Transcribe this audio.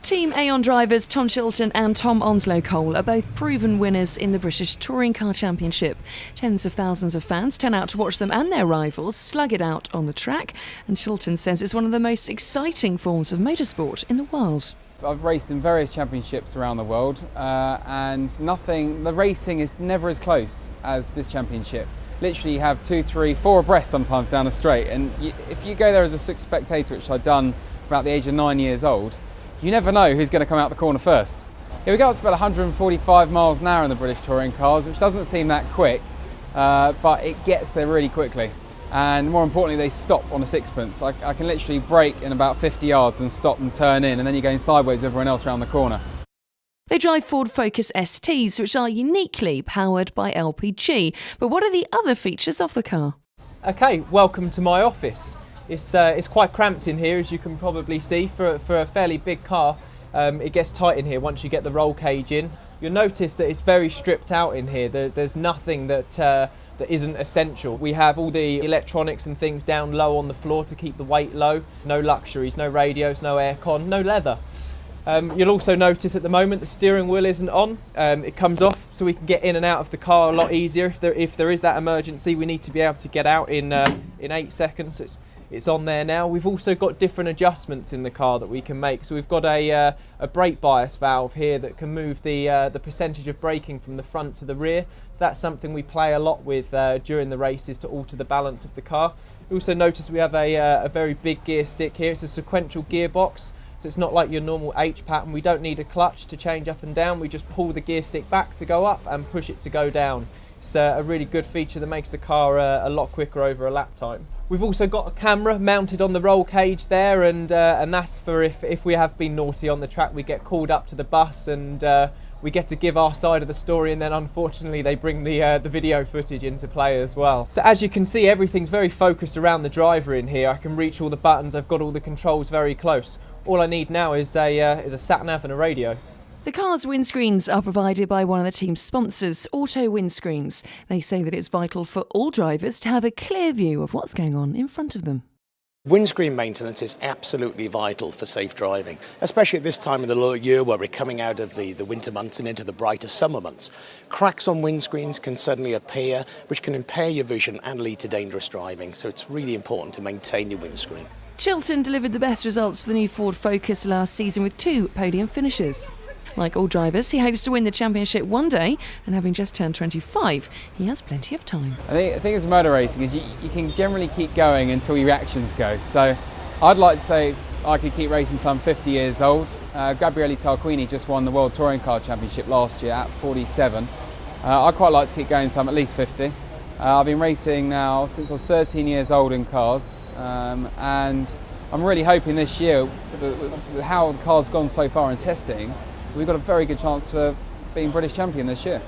Team AON drivers Tom Chilton and Tom Onslow-Cole are both proven winners in the British Touring Car Championship. Tens of thousands of fans turn out to watch them and their rivals slug it out on the track, and Chilton says it's one of the most exciting forms of motorsport in the world. I've raced in various championships around the world and the racing is never as close as this championship. Literally you have 2, 3, 4 abreast sometimes down a straight, and if you go there as a spectator, which I'd done about the age of 9 years old, you never know who's going to come out the corner first. We go up to about 145 miles an hour in the British touring cars, which doesn't seem that quick, but it gets there really quickly. And more importantly, they stop on a sixpence. I can literally brake in about 50 yards and stop and turn in, and then you're going sideways with everyone else around the corner. They drive Ford Focus STs, which are uniquely powered by LPG. But what are the other features of the car? Okay, welcome to my office. It's quite cramped in here, as you can probably see. For a fairly big car, it gets tight in here once you get the roll cage in. You'll notice that it's very stripped out in here. There's nothing that isn't essential. We have all the electronics and things down low on the floor to keep the weight low. No luxuries, no radios, no aircon, no leather. You'll also notice at the moment the steering wheel isn't on. It comes off so we can get in and out of the car a lot easier. If there is that emergency, we need to be able to get out in 8 seconds. It's on there now. We've also got different adjustments in the car that we can make. So we've got a brake bias valve here that can move the percentage of braking from the front to the rear. So that's something we play a lot with during the races to alter the balance of the car. You also notice we have a very big gear stick here. It's a sequential gearbox. So it's not like your normal H pattern. We don't need a clutch to change up and down. We just pull the gear stick back to go up and push it to go down. It's a really good feature that makes the car a lot quicker over a lap time. We've also got a camera mounted on the roll cage there, and that's for if we have been naughty on the track, we get called up to the bus and we get to give our side of the story, and then unfortunately they bring the video footage into play as well. So as you can see, everything's very focused around the driver in here. I can reach all the buttons, I've got all the controls very close. All I need now is a sat-nav and a radio. The car's windscreens are provided by one of the team's sponsors, Windscreens. They say that it's vital for all drivers to have a clear view of what's going on in front of them. Windscreen maintenance is absolutely vital for safe driving, especially at this time of the year where we're coming out of the winter months and into the brighter summer months. Cracks on windscreens can suddenly appear, which can impair your vision and lead to dangerous driving, so it's really important to maintain your windscreen. Chilton delivered the best results for the new Ford Focus last season with 2 podium finishes. Like all drivers, he hopes to win the championship one day, and having just turned 25, he has plenty of time. I think as motor racing is you can generally keep going until your reactions go. So I'd like to say I could keep racing until I'm 50 years old. Gabriele Tarquini just won the World Touring Car Championship last year at 47. I'd quite like to keep going until I'm at least 50. I've been racing now since I was 13 years old in cars, and I'm really hoping this year, with how the car's gone so far in testing, we've got a very good chance for being British champion this year.